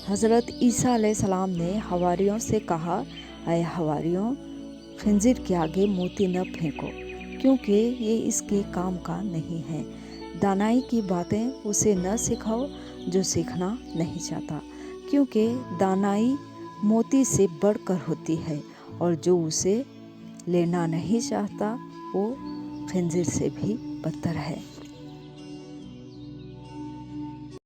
हज़रत ईसा अलैहिस्सलाम ने हवारियों से कहा, अय हवारियों, खंजीर के आगे मोती न फेंको, क्योंकि ये इसके काम का नहीं है। दानाई की बातें उसे न सिखाओ जो सीखना नहीं चाहता, क्योंकि दानाई मोती से बढ़कर होती है, और जो उसे लेना नहीं चाहता वो खंजीर से भी बदतर है।